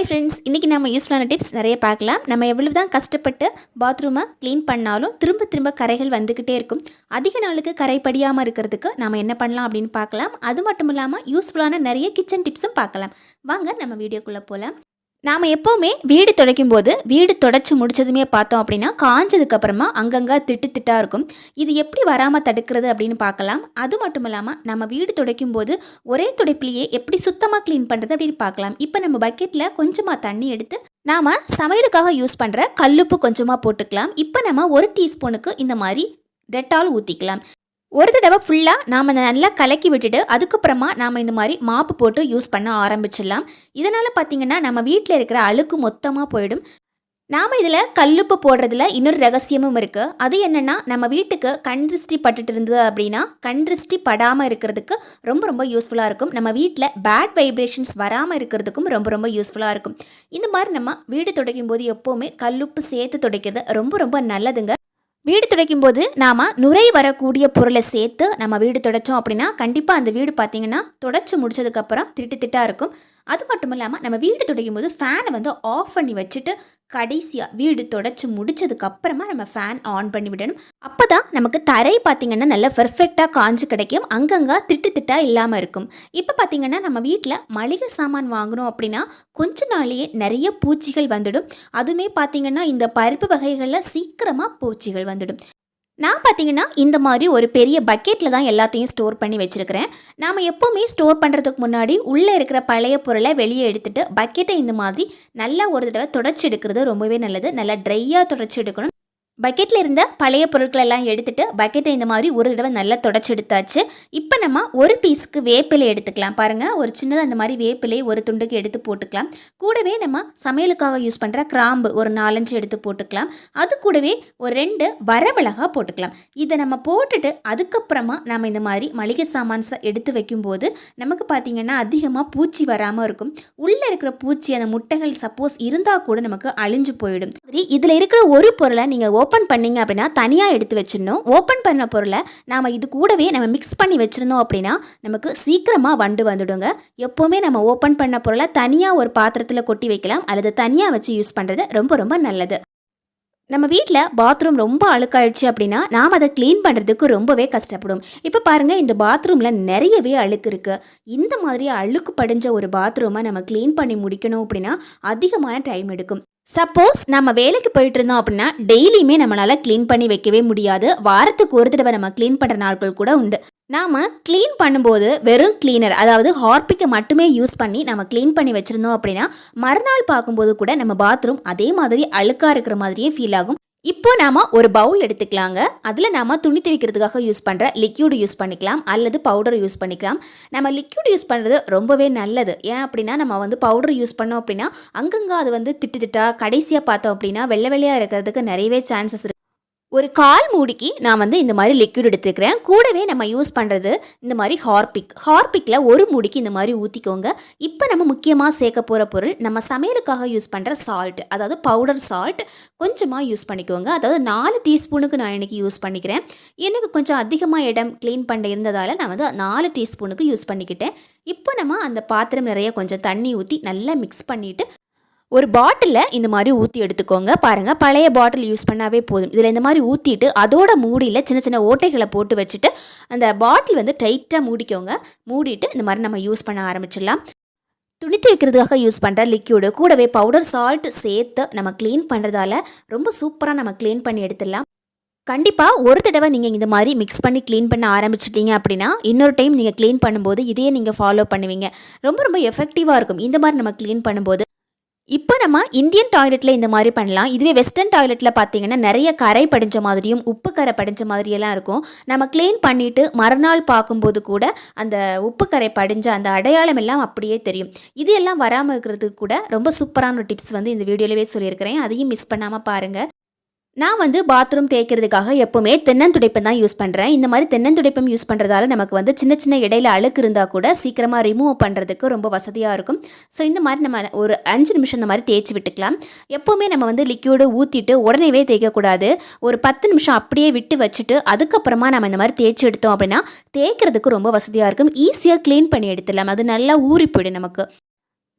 Hi friends, இன்றைக்கி நம்ம யூஸ்ஃபுல்லான டிப்ஸ் நிறைய பார்க்கலாம். நம்ம எவ்வளவு தான் கஷ்டப்பட்டு பாத்ரூமை க்ளீன் பண்ணாலும் திரும்ப திரும்ப கரைகள் வந்துக்கிட்டே இருக்கும். அதிக நாளுக்கு கரை படியாமல் இருக்கிறதுக்கு நம்ம என்ன பண்ணலாம் அப்படின்னு பார்க்கலாம். அது மட்டும் இல்லாமல் யூஸ்ஃபுல்லான நிறைய கிச்சன் டிப்ஸும் பார்க்கலாம். வாங்க நம்ம வீடியோக்குள்ளே போகலாம். நாம் எப்போவுமே வீடு துடைக்கும் போது வீடு தொடச்சி முடிச்சதுமே பார்த்தோம் அப்படின்னா காஞ்சதுக்கப்புறமா அங்கங்கே திட்டு திட்டாக இருக்கும். இது எப்படி வராமல் தடுக்கிறது அப்படின்னு பார்க்கலாம். அது மட்டும் இல்லாமல் நம்ம வீடு துடைக்கும் போது ஒரே துடைப்பிலேயே எப்படி சுத்தமாக க்ளீன் பண்ணுறது அப்படின்னு பார்க்கலாம். இப்போ நம்ம பக்கெட்டில் கொஞ்சமாக தண்ணி எடுத்து நாம் சமையலுக்காக யூஸ் பண்ணுற கல்லுப்பு கொஞ்சமாக போட்டுக்கலாம். இப்போ நம்ம 1 டீஸ்பூனுக்கு இந்த மாதிரி டெட்டால் ஊற்றிக்கலாம். ஒரு தடவை ஃபுல்லாக நாம் நல்லா கலக்கி விட்டுட்டு அதுக்கப்புறமா நாம் இந்த மாதிரி மாப்பு போட்டு யூஸ் பண்ண ஆரம்பிச்சிடலாம். இதனால் பார்த்திங்கன்னா நம்ம வீட்டில் இருக்கிற அழுக்கு மொத்தமாக போயிடும். நாம் இதில் கல்லுப்பு போடுறதுல இன்னொரு ரகசியமும் இருக்குது. அது என்னென்னா, நம்ம வீட்டுக்கு கண் திருஷ்டி பட்டுட்டு இருந்தது அப்படின்னா கண் திருஷ்டி படாமல் இருக்கிறதுக்கு ரொம்ப ரொம்ப யூஸ்ஃபுல்லாக இருக்கும். நம்ம வீட்டில் பேட் வைப்ரேஷன்ஸ் வராமல் இருக்கிறதுக்கும் ரொம்ப ரொம்ப யூஸ்ஃபுல்லாக இருக்கும். இந்த மாதிரி நம்ம வீடு துடைக்கும் போது எப்போவுமே கல்லுப்பு சேர்த்து துடைக்கிறது ரொம்ப ரொம்ப நல்லதுங்க. வீடு துடைக்கும் போது நாம் நுரை வரக்கூடிய பொருளை சேர்த்து நம்ம வீடு துடைச்சோம் அப்படின்னா கண்டிப்பாக அந்த வீடு பார்த்திங்கன்னா துடைச்சி முடிச்சதுக்கப்புறம் திட்டாக இருக்கும். அது மட்டும் இல்லாமல் நம்ம வீடு துடைக்கும் போது ஃபேனை ஆஃப் பண்ணி வச்சுட்டு கடைசியாக வீடு துடைச்சி முடிச்சதுக்கப்புறமா நம்ம ஃபேன் ஆன் பண்ணி விடணும். அப்போ தான் நமக்கு தரை பார்த்திங்கன்னா நல்லா பெர்ஃபெக்டாக காஞ்சு கிடைக்கும். அங்கங்கே திட்டாக இல்லாமல் இருக்கும். இப்போ பார்த்திங்கன்னா நம்ம வீட்டில் மளிகை சாமான் வாங்குகிறோம் அப்படின்னா கொஞ்ச நாளையே நிறைய பூச்சிகள் வந்துடும். அதுவுமே பார்த்திங்கன்னா இந்த பருப்பு வகைகளில் சீக்கிரமாக பூச்சிகள் வந்துடும். நான் பார்த்திங்கன்னா இந்த மாதிரி ஒரு பெரிய பக்கெட்டில் தான் எல்லாத்தையும் ஸ்டோர் பண்ணி வச்சுருக்கிறேன். நாம் எப்போவுமே ஸ்டோர் பண்ணுறதுக்கு முன்னாடி உள்ளே இருக்கிற பழைய பொருளை வெளியே எடுத்துகிட்டு பக்கெட்டை இந்த மாதிரி நல்லா ஒரு தடவை தொடச்சி எடுக்கிறது ரொம்பவே நல்லது. நல்லா ட்ரையாக தொடச்சி எடுக்கணும். பக்கெட்டில் இருந்த பழைய பொருட்களெல்லாம் எடுத்துகிட்டு பக்கெட்டை இந்த மாதிரி ஒரு தடவை நல்லா தொடச்சி எடுத்தாச்சு. இப்போ நம்ம ஒரு பீஸுக்கு வேப்பிலை எடுத்துக்கலாம். பாருங்கள், ஒரு சின்னதாக அந்த மாதிரி வேப்பிலை ஒரு துண்டுக்கு எடுத்து போட்டுக்கலாம். கூடவே நம்ம சமையலுக்காக யூஸ் பண்ணுற கிராம்பு ஒரு 4-5 எடுத்து போட்டுக்கலாம். அது கூடவே ஒரு 2 வரமிளகா போட்டுக்கலாம். இதை நம்ம போட்டுட்டு அதுக்கப்புறமா நம்ம இந்த மாதிரி மளிகை சாமான்ஸை எடுத்து வைக்கும்போது நமக்கு பார்த்திங்கன்னா அதிகமாக பூச்சி வராமல் இருக்கும். உள்ளே இருக்கிற பூச்சி அந்த முட்டைகள் சப்போஸ் இருந்தால் கூட நமக்கு அழிஞ்சு போயிடும். சரி, இதில் இருக்கிற ஒரு பொருளை நீங்கள் ஓப்பன் பண்ணிங்க அப்படின்னா தனியாக எடுத்து வச்சிடணும். ஓப்பன் பண்ண பொருளை நாம் இது கூடவே நம்ம மிக்ஸ் பண்ணி வச்சுருந்தோம் அப்படின்னா நமக்கு சீக்கிரமாக வண்டு வந்துடுங்க. எப்போவுமே நம்ம ஓப்பன் பண்ண பொருளை தனியாக ஒரு பாத்திரத்தில் கொட்டி வைக்கலாம், அல்லது தனியாக வச்சு யூஸ் பண்ணுறது ரொம்ப ரொம்ப நல்லது. நம்ம வீட்டில் பாத்ரூம் ரொம்ப அழுக்காயிடுச்சு அப்படின்னா நாம் அதை க்ளீன் பண்ணுறதுக்கு ரொம்பவே கஷ்டப்படும். இப்போ பாருங்கள், இந்த பாத்ரூமில் நிறையவே அழுக்கு இருக்குது. இந்த மாதிரி அழுக்கு படிஞ்ச ஒரு பாத்ரூமை நம்ம க்ளீன் பண்ணி முடிக்கணும் அப்படின்னா அதிகமான டைம் எடுக்கும். சப்போஸ் நம்ம வேலைக்கு போயிட்டு இருந்தோம் அப்படின்னா டெய்லியுமே நம்மளால் க்ளீன் பண்ணி வைக்கவே முடியாது. வாரத்துக்கு ஒரு தடவை நம்ம க்ளீன் பண்ணுற நாட்கள் கூட உண்டு. நாம் க்ளீன் பண்ணும்போது வெறும் க்ளீனர், அதாவது ஹார்பிக்கை மட்டுமே யூஸ் பண்ணி நம்ம க்ளீன் பண்ணி வச்சுருந்தோம் அப்படின்னா மறுநாள் பார்க்கும்போது கூட நம்ம பாத்ரூம் அதே மாதிரி அழுக்காக இருக்கிற மாதிரியே ஃபீல் ஆகும். இப்போ நாம் ஒரு பவுல் எடுத்துக்கலாங்க. அதில் நாம் துணி துவைக்கிறதுக்காக யூஸ் பண்ணுற லிக்யூடு யூஸ் பண்ணிக்கலாம், அல்லது பவுடர் யூஸ் பண்ணிக்கலாம். நம்ம லிக்யூட் யூஸ் பண்ணுறது ரொம்பவே நல்லது. ஏன் அப்படின்னா நம்ம பவுடர் யூஸ் பண்ணோம் அப்படின்னா அங்கங்கே அது திட்டா கடைசியாக பார்த்தோம் அப்படின்னா வெள்ளை வெள்ளையாக இருக்கிறதுக்கு நிறையவே சான்சஸ் இருக்குது. ஒரு 1/4 மூடிக்கு நான் இந்த மாதிரி லிக்விட் எடுத்துக்கிறேன். கூடவே நம்ம யூஸ் பண்ணுறது இந்த மாதிரி ஹார்பிக்கில் ஒரு மூடிக்கு இந்த மாதிரி ஊற்றிக்கோங்க. இப்போ நம்ம முக்கியமாக சேர்க்க போகிற பொருள் நம்ம சமையலுக்காக யூஸ் பண்ணுற சால்ட், அதாவது பவுடர் சால்ட் கொஞ்சமாக யூஸ் பண்ணிக்கோங்க. அதாவது 4 டீஸ்பூனுக்கு நான் இன்றைக்கி யூஸ் பண்ணிக்கிறேன். எனக்கு கொஞ்சம் அதிகமாக இடம் க்ளீன் பண்ண இருந்ததால் நான் 4 டீஸ்பூனுக்கு யூஸ் பண்ணிக்கிட்டேன். இப்போ நம்ம அந்த பாத்திரம் நிறைய கொஞ்சம் தண்ணி ஊற்றி நல்லா மிக்ஸ் பண்ணிவிட்டு ஒரு பாட்டிலில் இந்த மாதிரி ஊற்றி எடுத்துக்கோங்க. பாருங்கள், பழைய பாட்டில் யூஸ் பண்ணாவே போதும். இதில் இந்த மாதிரி ஊற்றிட்டு அதோட மூடியில் சின்ன சின்ன ஓட்டைகளை போட்டு வச்சுட்டு அந்த பாட்டில் டைட்டாக மூடிக்கோங்க. மூடிட்டு இந்த மாதிரி நம்ம யூஸ் பண்ண ஆரம்பிச்சிடலாம். துணி துவைக்கிறதுக்காக யூஸ் பண்ணுற லிக்யூடு கூடவே பவுடர் சால்ட் சேர்த்து நம்ம க்ளீன் பண்ணுறதால ரொம்ப சூப்பராக நம்ம க்ளீன் பண்ணி எடுத்துடலாம். கண்டிப்பாக ஒரு தடவை நீங்கள் இந்த மாதிரி மிக்ஸ் பண்ணி க்ளீன் பண்ண ஆரம்பிச்சிட்டிங்க அப்படின்னா இன்னொரு டைம் நீங்கள் க்ளீன் பண்ணும்போது இதையே நீங்கள் ஃபாலோ பண்ணுவீங்க. ரொம்ப ரொம்ப எஃபெக்டிவாக இருக்கும் இந்த மாதிரி நம்ம க்ளீன் பண்ணும்போது. இப்போ நம்ம இந்தியன் டாய்லெட்டில் இந்த மாதிரி பண்ணலாம். இதுவே வெஸ்டர்ன் டாய்லெட்டில் பார்த்தீங்கன்னா நிறைய கரை படிஞ்ச மாதிரியும் உப்பு கரை படிஞ்ச மாதிரியெல்லாம் இருக்கும். நம்ம க்ளீன் பண்ணிவிட்டு மறுநாள் பார்க்கும்போது கூட அந்த உப்பு கரை படிஞ்ச அந்த அடையாளம் எல்லாம் அப்படியே தெரியும். இது எல்லாம் வராமல் இருக்கிறதுக்கு கூட ரொம்ப சூப்பரான ஒரு டிப்ஸ் இந்த வீடியோலவே சொல்லியிருக்கிறேன். அதையும் மிஸ் பண்ணாமல் பாருங்கள். நான் பாத்ரூம் தேய்க்கிறதுக்காக எப்போவுமே தென்னந்துடைப்பம் தான் யூஸ் பண்ணுறேன். இந்த மாதிரி தென்னந்துடைப்பம் யூஸ் பண்ணுறதால நமக்கு சின்ன சின்ன இடையில அழுக்கு இருந்தால் கூட சீக்கிரமாக ரிமூவ் பண்ணுறதுக்கு ரொம்ப வசதியாக இருக்கும். ஸோ இந்த மாதிரி நம்ம ஒரு 5 நிமிஷம் இந்த மாதிரி தேய்ச்சி விட்டுக்கலாம். எப்போவுமே நம்ம லிக்யூடு ஊற்றிட்டு உடனேவே தேய்க்கக்கூடாது. ஒரு 10 நிமிஷம் அப்படியே விட்டு வச்சுட்டு அதுக்கப்புறமா நம்ம இந்த மாதிரி தேய்ச்சி எடுத்தோம் அப்படின்னா தேய்க்கிறதுக்கு ரொம்ப வசதியாக இருக்கும். ஈஸியாக க்ளீன் பண்ணி எடுத்துடலாம். அது நல்லா ஊறி போயிடும் நமக்கு.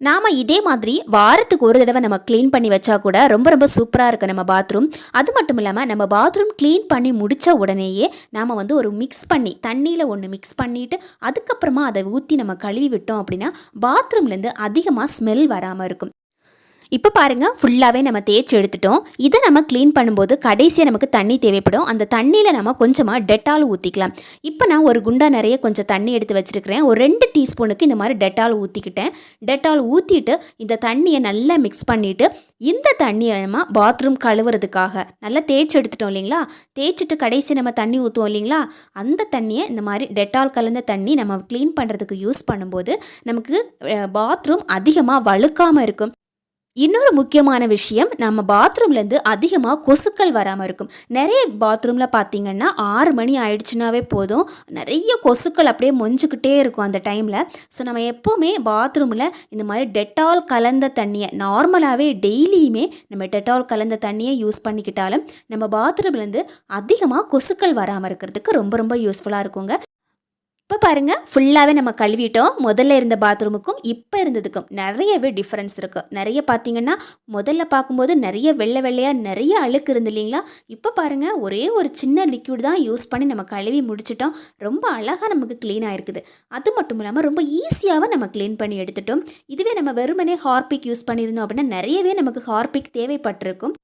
நாம இதே மாதிரி வாரத்துக்கு ஒரு தடவை நம்ம க்ளீன் பண்ணி வச்சா கூட ரொம்ப ரொம்ப சூப்பராக இருக்கும் நம்ம பாத்ரூம். அது மட்டும் இல்லாமல் நம்ம பாத்ரூம் க்ளீன் பண்ணி முடித்த உடனேயே நாம் வந்து ஒரு மிக்ஸ் பண்ணி தண்ணியில் ஒன்று மிக்ஸ் பண்ணிவிட்டு அதுக்கப்புறமா அதை ஊற்றி நம்ம கழுவி விட்டோம் அப்படின்னா பாத்ரூம்லேருந்து அதிகமாக ஸ்மெல் வராமல் இருக்கும். இப்போ பாருங்கள், ஃபுல்லாகவே நம்ம தேய்ச்சி எடுத்துட்டோம். இதை நம்ம க்ளீன் பண்ணும்போது கடைசியாக நமக்கு தண்ணி தேவைப்படும். அந்த தண்ணியில் நம்ம கொஞ்சமாக டெட்டால் ஊற்றிக்கலாம். இப்போ நான் ஒரு குண்டா நிறைய கொஞ்சம் தண்ணி எடுத்து வச்சுருக்கிறேன். ஒரு 2 டீஸ்பூனுக்கு இந்த மாதிரி டெட்டால் ஊற்றிக்கிட்டேன். டெட்டால் ஊற்றிட்டு இந்த தண்ணியை நல்லா மிக்ஸ் பண்ணிவிட்டு இந்த தண்ணியை நம்ம பாத்ரூம் கழுவுறதுக்காக நல்லா தேய்ச்சி எடுத்துட்டோம் இல்லைங்களா, தேய்ச்சிட்டு கடைசி நம்ம தண்ணி ஊற்றுவோம் இல்லைங்களா, அந்த தண்ணியை இந்த மாதிரி டெட்டால் கலந்த தண்ணி நம்ம க்ளீன் பண்ணுறதுக்கு யூஸ் பண்ணும்போது நமக்கு பாத்ரூம் அதிகமாக வழுக்காமல் இருக்கும். இன்னொரு முக்கியமான விஷயம், நம்ம பாத்ரூம்லேருந்து அதிகமாக கொசுக்கள் வராமல் இருக்கும். நிறைய பாத்ரூமில் பார்த்திங்கன்னா 6 மணி ஆயிடுச்சுனாவே போதும், நிறைய கொசுக்கள் அப்படியே மொஞ்சிக்கிட்டே இருக்கும் அந்த டைமில். ஸோ நம்ம எப்போவுமே பாத்ரூமில் இந்த மாதிரி டெட்டால் கலந்த தண்ணியை நார்மலாகவே டெய்லியுமே நம்ம டெட்டால் கலந்த தண்ணியை யூஸ் பண்ணிக்கிட்டாலும் நம்ம பாத்ரூம்லேருந்து அதிகமாக கொசுக்கள் வராமல் இருக்கிறதுக்கு ரொம்ப ரொம்ப யூஸ்ஃபுல்லாக இருக்குங்க. இப்போ பாருங்கள், ஃபுல்லாகவே நம்ம கழுவிட்டோம். முதல்ல இருந்த பாத்ரூமுக்கும் இப்போ இருந்ததுக்கும் நிறையவே டிஃப்ரென்ஸ் இருக்குது. நிறைய பார்த்திங்கன்னா முதல்ல பார்க்கும்போது நிறைய வெள்ளை வெள்ளையாக நிறைய அழுக்கு இருந்து இல்லைங்களா, இப்போ பாருங்கள் ஒரே ஒரு சின்ன லிக்விட் தான் யூஸ் பண்ணி நம்ம கழுவி முடிச்சிட்டோம். ரொம்ப அழகாக நமக்கு க்ளீன் ஆகிருக்குது. அது மட்டும் இல்லாமல் ரொம்ப ஈஸியாகவும் நம்ம க்ளீன் பண்ணி எடுத்துட்டோம். இதுவே நம்ம வெறுமனே ஹார்பிக் யூஸ் பண்ணியிருந்தோம் அப்படின்னா நிறையவே நமக்கு ஹார்பிக் தேவைப்பட்டிருக்கும்.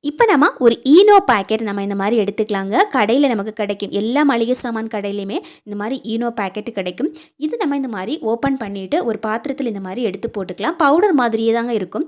இப்போ நம்ம ஒரு ஈனோ பேக்கெட் நம்ம இந்த மாதிரி எடுத்துக்கலாங்க. கடையில் நமக்கு கிடைக்கும், எல்லா மளிகை சாமான் கடையிலையுமே இந்த மாதிரி ஈனோ பேக்கெட்டு கிடைக்கும். இது நம்ம இந்த மாதிரி ஓப்பன் பண்ணிவிட்டு ஒரு பாத்திரத்தில் இந்த மாதிரி எடுத்து போட்டுக்கலாம். பவுடர் மாதிரியே தாங்க இருக்கும்.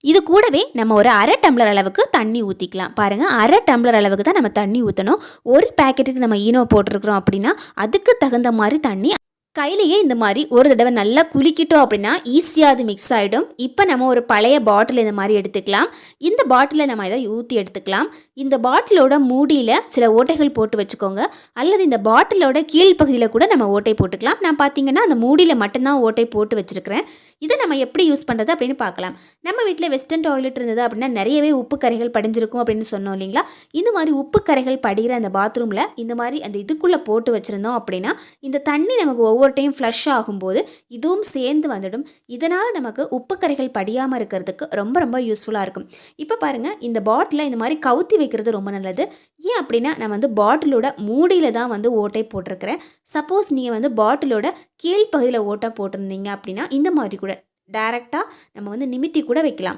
இது கூடவே நம்ம ஒரு 1/2 டம்ளர் அளவுக்கு தண்ணி ஊற்றிக்கலாம். பாருங்கள், 1/2 டம்ளர் அளவுக்கு தான் நம்ம தண்ணி ஊற்றணும். ஒரு பேக்கெட்டுக்கு நம்ம ஈனோ போட்டிருக்கிறோம் அப்படின்னா அதுக்கு தகுந்த மாதிரி தண்ணி கையிலேயே இந்த மாதிரி ஒரு தடவை நல்லா குலுக்கிட்டோம் அப்படின்னா ஈஸியாக அது மிக்ஸ் ஆகிடும். இப்போ நம்ம ஒரு பழைய பாட்டில் இந்த மாதிரி எடுத்துக்கலாம். இந்த பாட்டிலை நம்ம இதை ஊற்றி எடுத்துக்கலாம். இந்த பாட்டிலோட மூடியில் சில ஓட்டைகள் போட்டு வச்சுக்கோங்க, அல்லது இந்த பாட்டிலோட கீழ்ப்பகுதியில் கூட நம்ம ஓட்டை போட்டுக்கலாம். நான் பார்த்தீங்கன்னா அந்த மூடியில் மட்டும்தான் ஓட்டை போட்டு வச்சுருக்கிறேன். இதை நம்ம எப்படி யூஸ் பண்ணுறது அப்படின்னு பார்க்கலாம். நம்ம வீட்டில் வெஸ்டர்ன் டாய்லெட் இருந்தது அப்படின்னா நிறையவே உப்பு கரைகள் படிஞ்சிருக்கும் அப்படின்னு சொன்னோம் இல்லைங்களா, இந்த மாதிரி உப்பு கரைகள் படிகிற அந்த பாத்ரூமில் இந்த மாதிரி அந்த இதுக்குள்ளே போட்டு வச்சுருந்தோம் அப்படின்னா இந்த தண்ணி நமக்கு ஒவ்வொரு டைம் ஃப்ளஷ் ஆகும்போது இதுவும் சேர்ந்து வந்துடும். இதனால் நமக்கு உப்பு கரைகள் படியாமல் இருக்கிறதுக்கு ரொம்ப ரொம்ப யூஸ்ஃபுல்லாக இருக்கும். இப்போ பாருங்கள், இந்த பாட்டிலை இந்த மாதிரி கவுத்தி வைக்கிறது ரொம்ப நல்லது. ஏன் அப்படின்னா நான் வந்து பாட்டிலோட மூடியில் தான் வந்து ஓட்டை போட்டிருக்கிறேன். சப்போஸ் நீங்கள் வந்து பாட்டிலோட கீழ்ப்பகுதியில் ஓட்டை போட்டிருந்தீங்க அப்படின்னா இந்த மாதிரி கூட டைரெக்டாக நம்ம வந்து நிமித்தி கூட வைக்கலாம்.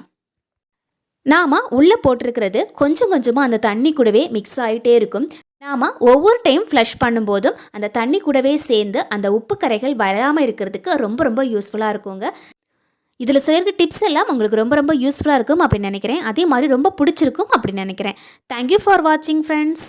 நாம் உள்ளே போட்டிருக்கிறது கொஞ்சம் கொஞ்சமாக அந்த தண்ணி கூடவே மிக்ஸ் ஆகிட்டே இருக்கும். நாம் ஒவ்வொரு டைம் ஃப்ளஷ் பண்ணும்போதும் அந்த தண்ணி கூடவே சேர்ந்து அந்த உப்பு கரைகள் வராமல் இருக்கிறதுக்கு ரொம்ப ரொம்ப யூஸ்ஃபுல்லாக இருக்குங்க. இதில் சொல்லியிருக்க டிப்ஸ் எல்லாம் உங்களுக்கு ரொம்ப ரொம்ப யூஸ்ஃபுல்லாக இருக்கும் அப்படின்னு நினைக்கிறேன். அதே மாதிரி ரொம்ப பிடிச்சிருக்கும் அப்படின்னு நினைக்கிறேன். தேங்க்யூ ஃபார் வாட்சிங் ஃப்ரெண்ட்ஸ்.